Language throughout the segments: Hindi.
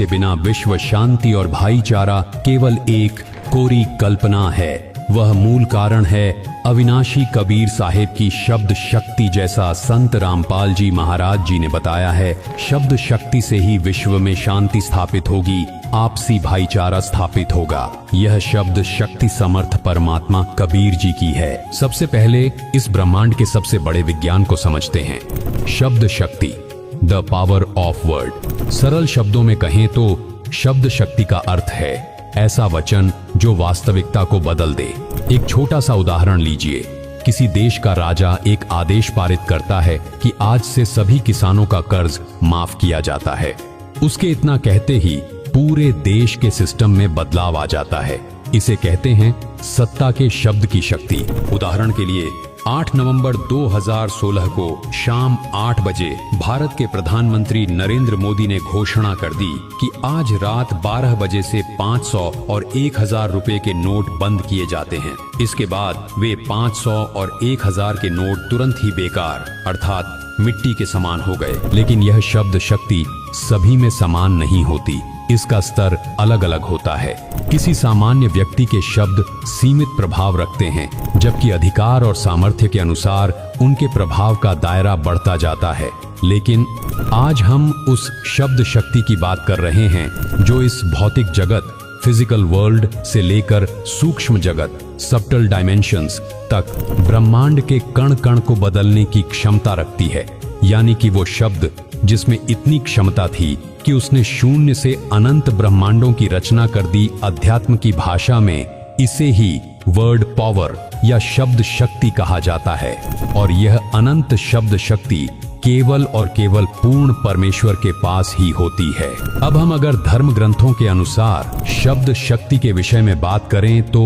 के बिना विश्व शांति और भाईचारा केवल एक कोरी कल्पना है। वह मूल कारण है अविनाशी कबीर साहिब की शब्द शक्ति, जैसा संत रामपाल जी महाराज जी ने बताया है। शब्द शक्ति से ही विश्व में शांति स्थापित होगी, आपसी भाईचारा स्थापित होगा। यह शब्द शक्ति समर्थ परमात्मा कबीर जी की है। सबसे पहले इस ब्रह्मांड के सबसे बड़े विज्ञान को समझते हैं। शब्द शक्ति, द पावर ऑफ वर्ड। सरल शब्दों में कहें तो शब्द शक्ति का अर्थ है ऐसा वचन जो वास्तविकता को बदल दे। एक छोटा सा उदाहरण लीजिए। किसी देश का राजा एक आदेश पारित करता है कि आज से सभी किसानों का कर्ज माफ किया जाता है। उसके इतना कहते ही पूरे देश के सिस्टम में बदलाव आ जाता है। इसे कहते हैं सत्ता के शब्द की शक्ति। उदाहरण के लिए 8 नवंबर 2016 को शाम 8 बजे भारत के प्रधानमंत्री नरेंद्र मोदी ने घोषणा कर दी कि आज रात 12 बजे से 500 और 1000 रुपए के नोट बंद किए जाते हैं। इसके बाद वे 500 और 1000 के नोट तुरंत ही बेकार अर्थात मिट्टी के समान हो गए। लेकिन यह शब्द शक्ति सभी में समान नहीं होती, इसका स्तर अलग अलग होता है। किसी सामान्य व्यक्ति के शब्द सीमित प्रभाव रखते हैं, जबकि अधिकार और सामर्थ्य के अनुसार उनके प्रभाव का दायरा बढ़ता जाता है। लेकिन आज हम उस शब्द शक्ति की बात कर रहे हैं जो इस भौतिक जगत, फिजिकल वर्ल्ड से लेकर सूक्ष्म जगत, सबटल डायमेंशंस तक ब्रह्मांड के कण कण को बदलने की क्षमता रखती है। यानी कि वो शब्द जिसमें इतनी क्षमता थी कि उसने शून्य से अनंत ब्रह्मांडों की रचना कर दी। अध्यात्म की भाषा में इसे ही वर्ड पावर या शब्द शक्ति कहा जाता है। और यह अनंत शब्द शक्ति केवल और केवल पूर्ण परमेश्वर के पास ही होती है। अब हम अगर धर्म ग्रंथों के अनुसार शब्द शक्ति के विषय में बात करें तो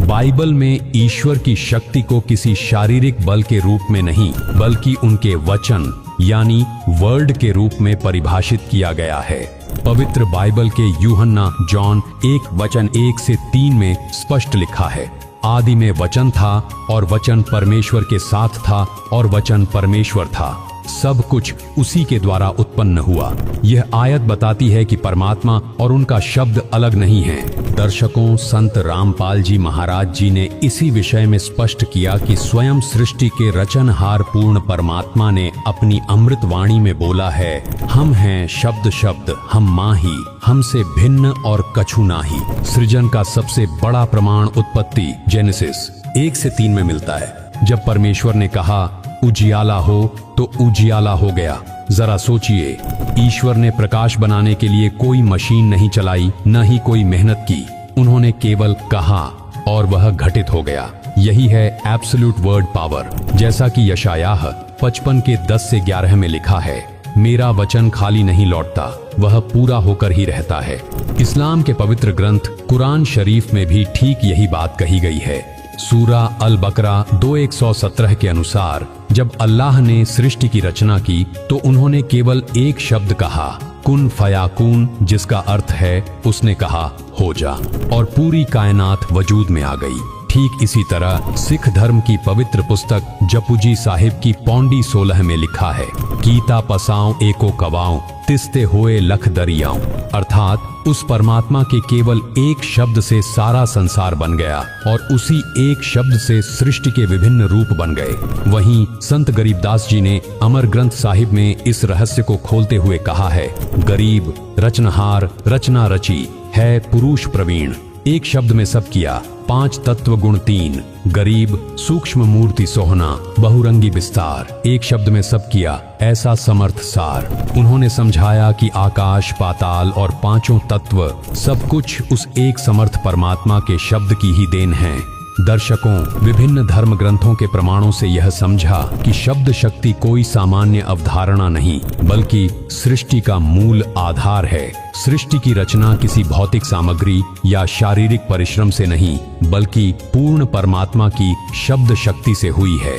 बाइबल में ईश्वर की शक्ति को किसी शारीरिक बल के रूप में नहीं, बल्कि उनके वचन यानी वर्ड के रूप में परिभाषित किया गया है। पवित्र बाइबल के यूहन्ना जॉन 1:1-3 में स्पष्ट लिखा है, आदि में वचन था और वचन परमेश्वर के साथ था और वचन परमेश्वर था। सब कुछ उसी के द्वारा उत्पन्न हुआ। यह आयत बताती है कि परमात्मा और उनका शब्द अलग नहीं है। दर्शकों, संत रामपाल जी महाराज जी ने इसी विषय में स्पष्ट किया कि स्वयं सृष्टि के रचनहार पूर्ण परमात्मा ने अपनी अमृत वाणी में बोला है, हम हैं शब्द शब्द, हम माही, हमसे भिन्न और कछु नाही। सृजन का सबसे बड़ा प्रमाण उत्पत्ति जेनेसिस 1-3 में मिलता है। जब परमेश्वर ने कहा उजियाला हो तो उजियाला हो गया। जरा सोचिए, ईश्वर ने प्रकाश बनाने के लिए कोई मशीन नहीं चलाई, न ही कोई मेहनत की। उन्होंने केवल कहा और वह घटित हो गया। यही है एब्सोल्यूट वर्ड पावर। जैसा कि यशायाह 55:10-11 में लिखा है, मेरा वचन खाली नहीं लौटता, वह पूरा होकर ही रहता है। इस्लाम के पवित्र ग्रंथ कुरान शरीफ में भी ठीक यही बात कही गई है। सूरा अल बकरा 2:117 के अनुसार जब अल्लाह ने सृष्टि की रचना की तो उन्होंने केवल एक शब्द कहा, कुन फयाकून, जिसका अर्थ है उसने कहा हो जा, और पूरी कायनात वजूद में आ गई। ठीक इसी तरह सिख धर्म की पवित्र पुस्तक जपुजी साहिब की पौंडी 16 में लिखा है, कीता पसाओ एको कवाओ तिस्ते होए लख दरियाओं, अर्थात उस परमात्मा के केवल एक शब्द से सारा संसार बन गया और उसी एक शब्द से सृष्टि के विभिन्न रूप बन गए। वहीं संत गरीबदास जी ने अमर ग्रंथ साहिब में इस रहस्य को खोलते हुए कहा है, गरीब रचनहार रचना रची है पुरुष प्रवीण, एक शब्द में सब किया, 5 तत्व गुण 3, गरीब सूक्ष्म मूर्ति सोहना, बहुरंगी विस्तार, एक शब्द में सब किया, ऐसा समर्थ सार। उन्होंने समझाया कि आकाश पाताल और 5 तत्व सब कुछ उस एक समर्थ परमात्मा के शब्द की ही देन है। दर्शकों, विभिन्न धर्म ग्रंथों के प्रमाणों से यह समझा कि शब्द शक्ति कोई सामान्य अवधारणा नहीं, बल्कि सृष्टि का मूल आधार है। सृष्टि की रचना किसी भौतिक सामग्री या शारीरिक परिश्रम से नहीं, बल्कि पूर्ण परमात्मा की शब्द शक्ति से हुई है।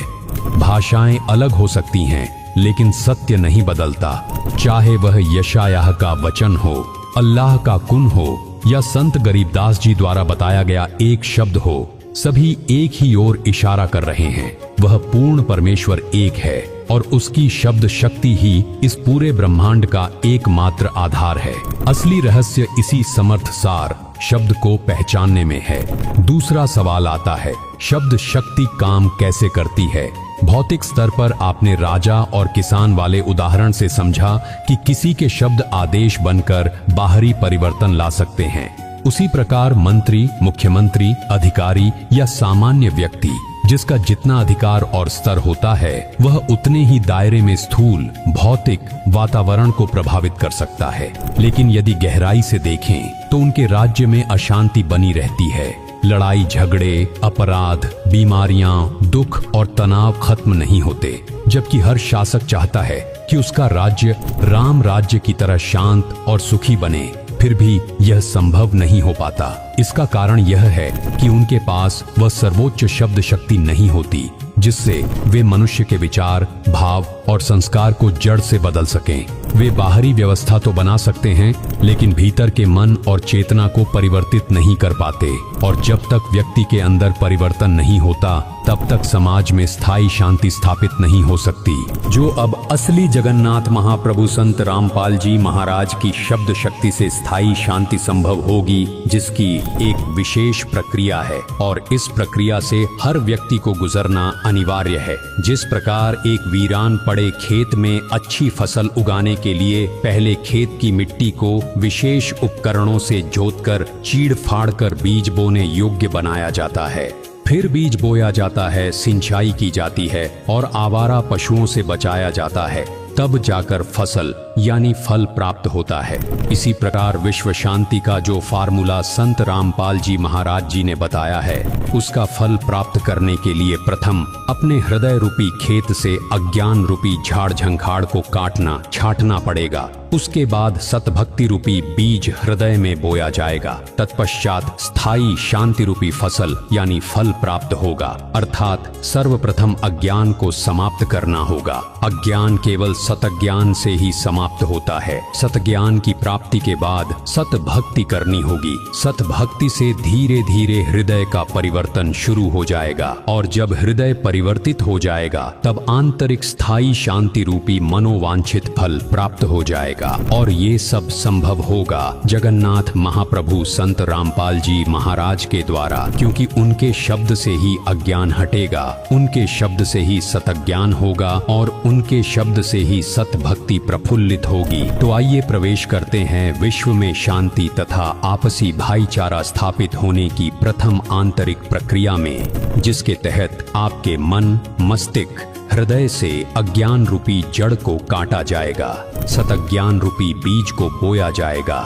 भाषाएं अलग हो सकती हैं, लेकिन सत्य नहीं बदलता। चाहे वह यशायाह का वचन हो, अल्लाह का कुन हो या संत गरीबदास जी द्वारा बताया गया एक शब्द हो, सभी एक ही ओर इशारा कर रहे हैं। वह पूर्ण परमेश्वर एक है। और उसकी शब्द शक्ति ही इस पूरे ब्रह्मांड का एकमात्र आधार है। असली रहस्य इसी समर्थ सार शब्द को पहचानने में है। दूसरा सवाल आता है, शब्द शक्ति काम कैसे करती है? भौतिक स्तर पर आपने राजा और किसान वाले उदाहरण से समझा कि किसी के शब्द आदेश बनकर बाहरी परिवर्तन ला सकते हैं। उसी प्रकार मंत्री, मुख्यमंत्री, अधिकारी या सामान्य व्यक्ति, जिसका जितना अधिकार और स्तर होता है वह उतने ही दायरे में स्थूल भौतिक वातावरण को प्रभावित कर सकता है। लेकिन यदि गहराई से देखें तो उनके राज्य में अशांति बनी रहती है। लड़ाई झगड़े, अपराध, बीमारियां, दुख और तनाव खत्म नहीं होते, जबकि हर शासक चाहता है कि उसका राज्य राम राज्य की तरह शांत और सुखी बने। फिर भी यह संभव नहीं हो पाता। इसका कारण यह है कि उनके पास वह सर्वोच्च शब्द शक्ति नहीं होती जिससे वे मनुष्य के विचार, भाव और संस्कार को जड़ से बदल सकें। वे बाहरी व्यवस्था तो बना सकते हैं, लेकिन भीतर के मन और चेतना को परिवर्तित नहीं कर पाते। और जब तक व्यक्ति के अंदर परिवर्तन नहीं होता, तब तक समाज में स्थायी शांति स्थापित नहीं हो सकती, जो अब असली जगन्नाथ महाप्रभु संत रामपाल जी महाराज की शब्द शक्ति से स्थायी शांति संभव होगी, जिसकी एक विशेष प्रक्रिया है और इस प्रक्रिया से हर व्यक्ति को गुजरना अनिवार्य है। जिस प्रकार एक वीरान पड़े खेत में अच्छी फसल उगाने के लिए पहले खेत की मिट्टी को विशेष उपकरणों से जोतकर चीड़ फाड़ कर बीज बोने योग्य बनाया जाता है, फिर बीज बोया जाता है, सिंचाई की जाती है और आवारा पशुओं से बचाया जाता है, तब जाकर फसल यानी फल प्राप्त होता है। इसी प्रकार विश्व शांति का जो फार्मूला संत रामपाल जी महाराज जी ने बताया है, उसका फल प्राप्त करने के लिए प्रथम अपने हृदय रूपी खेत से अज्ञान रूपी झाड़ झंखाड़ को काटना छांटना पड़ेगा। उसके बाद सतभक्ति रूपी बीज हृदय में बोया जाएगा। तत्पश्चात स्थायी शांति रूपी फसल यानी फल प्राप्त होगा। अर्थात सर्वप्रथम अज्ञान को समाप्त करना होगा। अज्ञान केवल सतज्ञान से ही समाप्त होता है। सतज्ञान की प्राप्ति के बाद सतभक्ति करनी होगी। सतभक्ति से धीरे धीरे हृदय का परिवर्तन शुरू हो जाएगा और जब हृदय परिवर्तित हो जाएगा तब आंतरिक स्थायी शांति रूपी मनोवांछित फल प्राप्त हो जाएगा। और ये सब संभव होगा जगन्नाथ महाप्रभु संत रामपाल जी महाराज के द्वारा, क्योंकि उनके शब्द से ही अज्ञान हटेगा, उनके शब्द से ही सतज्ञान होगा और उनके शब्द से ही सतभक्ति प्रफुल्लित होगी। तो आइए प्रवेश करते हैं विश्व में शांति तथा आपसी भाईचारा स्थापित होने की प्रथम आंतरिक प्रक्रिया में, जिसके तहत आपके मन, मस्तिष्क, हृदय से अज्ञान रूपी जड़ को काटा जाएगा, सतज्ञान रूपी बीज को बोया जाएगा।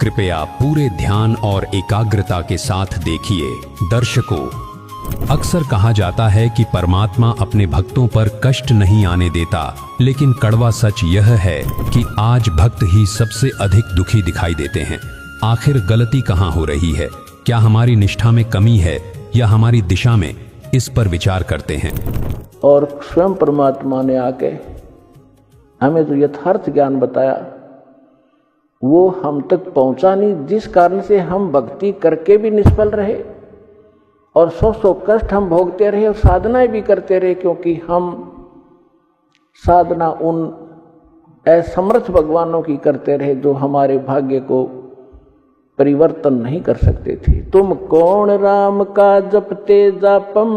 कृपया पूरे ध्यान और एकाग्रता के साथ देखिए। दर्शकों, अक्सर कहा जाता है कि परमात्मा अपने भक्तों पर कष्ट नहीं आने देता, लेकिन कड़वा सच यह है कि आज भक्त ही सबसे अधिक दुखी दिखाई देते हैं। आखिर गलती कहाँ हो रही है? क्या हमारी निष्ठा में कमी है या हमारी दिशा में? इस पर विचार करते हैं। और स्वयं परमात्मा ने आके हमें जो यथार्थ ज्ञान बताया वो हम तक पहुंचा नहीं, जिस कारण से हम भक्ति करके भी निष्फल रहे और सौ कष्ट हम भोगते रहे और साधनाएं भी करते रहे, क्योंकि हम साधना उन असमर्थ भगवानों की करते रहे जो हमारे भाग्य को परिवर्तन नहीं कर सकते थे। तुम कौन राम का जपते जापम,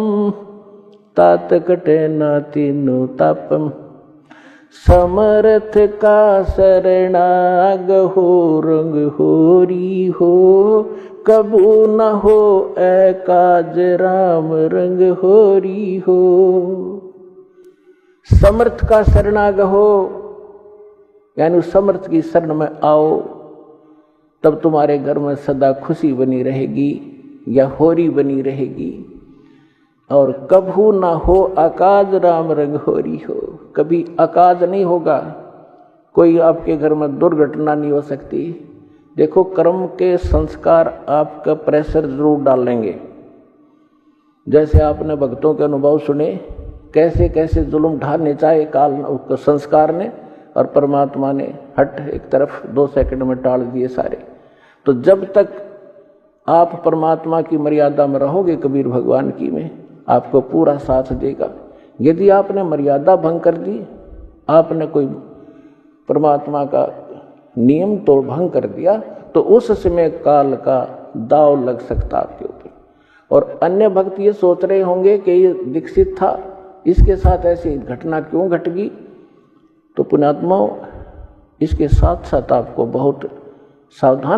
तात कटे ना तीनों तापम, समर्थ का शरणाग हो रंग होरी हो, कबू न हो एकाज राम रंग होरी हो। समर्थ का शरणाग हो यानी उस समर्थ की शरण में आओ, तब तुम्हारे घर में सदा खुशी बनी रहेगी या होरी बनी रहेगी। और कभू ना हो अकाज राम रंग होरी हो, कभी अकाज नहीं होगा, कोई आपके घर में दुर्घटना नहीं हो सकती। देखो, कर्म के संस्कार आपका प्रेशर जरूर डालेंगे। जैसे आपने भक्तों के अनुभव सुने, कैसे कैसे जुल्म ढाने चाहे काल संस्कार ने, और परमात्मा ने हट एक तरफ 2 सेकंड में टाल दिए सारे। तो जब तक आप परमात्मा की मर्यादा में रहोगे, कबीर भगवान की में, आपको पूरा साथ देगा। यदि आपने मर्यादा भंग कर दी आपने कोई परमात्मा का नियम तो भंग कर दिया तो उस समय काल का दाव लग सकता आपके ऊपर। और अन्य भक्त ये सोच रहे होंगे कि ये दीक्षित था, इसके साथ ऐसी घटना क्यों घट गई। तो पुण्यात्माओं, इसके साथ साथ आपको बहुत सावधान